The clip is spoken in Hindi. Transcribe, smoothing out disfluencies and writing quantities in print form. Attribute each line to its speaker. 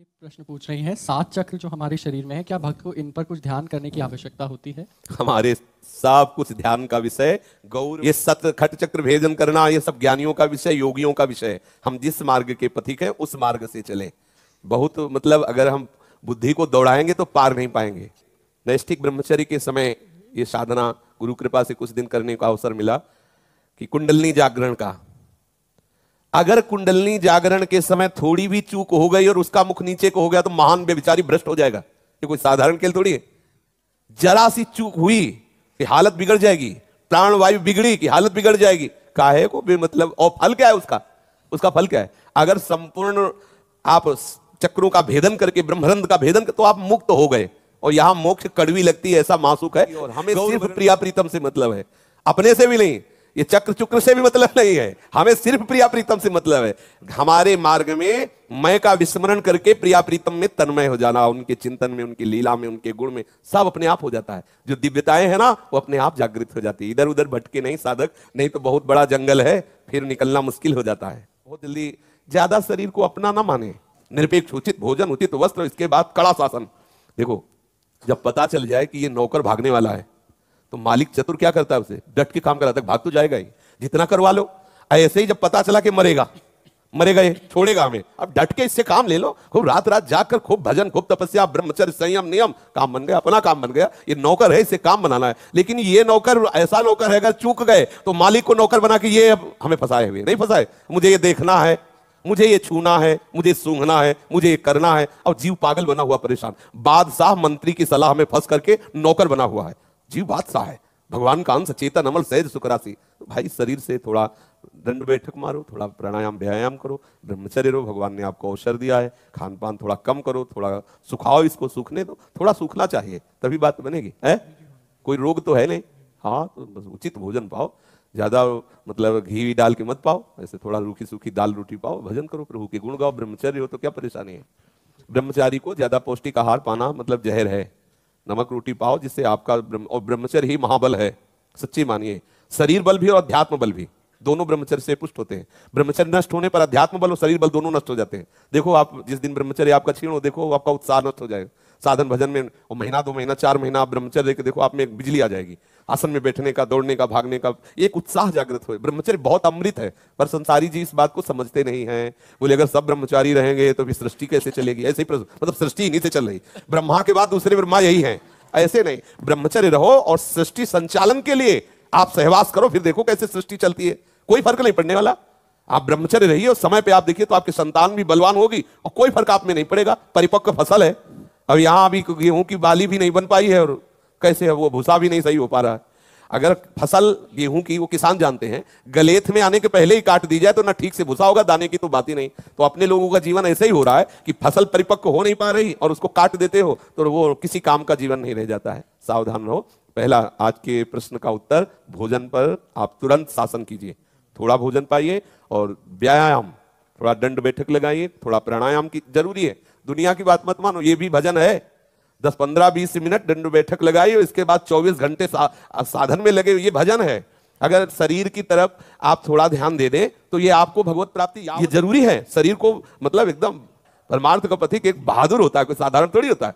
Speaker 1: ये प्रश्न पूछ रही हैं, 7 चक्र जो हमारे शरीर में है, क्या भक्त को इन पर कुछ ध्यान करने की आवश्यकता होती है?
Speaker 2: हमारे सब कुछ ध्यान का विषय गौर, ये सत खट चक्र भेदन करना, ये सब ज्ञानियों का विषय, योगियों का विषय। हम जिस मार्ग के पथिक हैं उस मार्ग से चलें। बहुत मतलब अगर हम बुद्धि को दौड़ाएंगे तो पार नहीं पाएंगे। नैष्ठिक ब्रह्मचर्य के समय ये साधना गुरु कृपा से कुछ दिन करने का अवसर मिला कि कुंडलनी जागरण का। अगर कुंडलनी जागरण के समय थोड़ी भी चूक हो गई और उसका मुख नीचे को हो गया तो महान बेचारी भ्रष्ट हो जाएगा। ये कोई साधारण खेल थोड़ी है। जरा सी चूक हुई कि हालत बिगड़ जाएगी, प्राणवायु बिगड़ी कि हालत बिगड़ जाएगी। काहे को मतलब, और फल क्या है उसका? उसका फल क्या है? अगर संपूर्ण आप चक्रों का भेदन करके, ब्रह्मरंध्र का भेदन कर, तो आप मुक्त हो गए। और यहां मोक्ष कड़वी लगती है, ऐसा मासूक है। और हमें सिर्फ प्रिया प्रीतम से मतलब है, अपने से भी नहीं। ये चक्र चुक्र से भी मतलब नहीं है, हमें सिर्फ प्रिया प्रीतम से मतलब है। हमारे मार्ग में मैं का विस्मरण करके प्रिया प्रीतम में तन्मय हो जाना, उनके चिंतन में, उनकी लीला में, उनके गुण में, सब अपने आप हो जाता है। जो दिव्यताएं हैं ना, वो अपने आप जागृत हो जाती है। इधर उधर भटके नहीं साधक, नहीं तो बहुत बड़ा जंगल है, फिर निकलना मुश्किल हो जाता है। बहुत जल्दी ज्यादा शरीर को अपना ना माने। निरपेक्ष, उचित भोजन, उचित वस्त्र, इसके बाद कड़ा शासन। देखो, जब पता चल जाए कि ये नौकर भागने वाला है तो मालिक चतुर क्या करता है? उसे डट के काम कराता है। भाग तो जाएगा ही, जितना करवा लो। ऐसे ही जब पता चला कि मरेगा, मरेगा ये, छोड़ेगा हमें, अब डट के इससे काम ले लो। खूब रात रात जाकर खूब भजन, खूब तपस्या, ब्रह्मचर्य, संयम, नियम, काम बन गया, अपना काम बन गया। ये नौकर है, इसे काम बनाना है। लेकिन ये नौकर ऐसा नौकर है, अगर चूक गए तो मालिक को नौकर बना के ये अब हमें फंसाए हुए नहीं फंसाए। मुझे ये देखना है, मुझे ये छूना है, मुझे सूंघना है, मुझे ये करना है। और जीव पागल बना हुआ, परेशान, बादशाह मंत्री की सलाह में फंस करके नौकर बना हुआ है। जीव बादशाह है, भगवान का अंश, चेतन अमल सहज सुखरासी। तो भाई शरीर से थोड़ा दंड बैठक मारो, थोड़ा प्राणायाम व्यायाम करो, ब्रह्मचर्य रहो। भगवान ने आपको अवसर दिया है, खान पान थोड़ा कम करो, थोड़ा सुखाओ, इसको सूखने दो, थोड़ा सूखना चाहिए, तभी बात बनेगी। है कोई रोग तो है नहीं। हाँ, तो बस उचित भोजन पाओ, ज्यादा मतलब घी डाल के मत पाओ, ऐसे थोड़ा रूखी सूखी दाल रोटी पाओ, भजन करो, प्रभु के गुण गाओ। ब्रह्मचर्य हो तो क्या परेशानी है? ब्रह्मचारी को ज्यादा पौष्टिक आहार पाना मतलब जहर है। नमक रोटी पाओ, जिससे आपका और ब्रह्मचर्य ही महाबल है, सच्ची मानिए। शरीर बल भी और अध्यात्म बल भी, दोनों ब्रह्मचर्य से पुष्ट होते हैं। ब्रह्मचर्य नष्ट होने पर अध्यात्म बल और शरीर बल दोनों नष्ट हो जाते हैं। देखो, आप जिस दिन ब्रह्मचर्य आपका क्षीण हो, देखो आपका उत्साह नष्ट हो जाएगा। साधन भजन में और महीना 2 महीना 4 महीना आप ब्रह्मचर्य के देखो, आप में एक बिजली आ जाएगी। आसन में बैठने का, दौड़ने का, भागने का एक उत्साह जागृत हो। ब्रह्मचर्य बहुत अमृत है, पर संसारी जी इस बात को समझते नहीं हैं। बोले अगर सब ब्रह्मचारी रहेंगे तो फिर सृष्टि कैसे चलेगी? ऐसे ही मतलब सृष्टि इन्हीं से चल रही, ब्रह्मा के बाद दूसरे ब्रह्मा यही है। ऐसे नहीं, ब्रह्मचर्य रहो और सृष्टि संचालन के लिए आप सहवास करो, फिर देखो कैसे सृष्टि चलती है। कोई फर्क नहीं पड़ने वाला। आप ब्रह्मचर्य रहिए और समय पे आप देखिए तो आपकी संतान भी बलवान होगी और कोई फर्क आप में नहीं पड़ेगा। परिपक्व फसल है। अब यहां अभी गेहूं की बाली भी नहीं बन पाई है और कैसे है वो भूसा भी नहीं सही हो पा रहा है। अगर फसल गेहूं की, वो किसान जानते हैं, गलेथ में आने के पहले ही काट दी जाए तो ना ठीक से भूसा होगा, दाने की तो बात ही नहीं। तो अपने लोगों का जीवन ऐसे ही हो रहा है कि फसल परिपक्व हो नहीं पा रही और उसको काट देते हो तो वो किसी काम का जीवन नहीं रह जाता है। सावधान रहो। पहला आज के प्रश्न का उत्तर, भोजन पर आप तुरंत शासन कीजिए। थोड़ा भोजन पाइए और व्यायाम, थोड़ा दंड बैठक लगाइए, थोड़ा प्राणायाम की जरूरी है। दुनिया की बात मत मानो, ये भी भजन है। 10, 15, 20 मिनट दंड बैठक लगाइए, इसके बाद 24 घंटे साधन में लगे, ये भजन है। अगर शरीर की तरफ आप थोड़ा ध्यान दे दें तो ये आपको भगवत प्राप्ति, ये जरूरी है। शरीर को मतलब एकदम परमार्थ का पथिक एक बहादुर होता है, कोई साधारण थोड़ी होता है।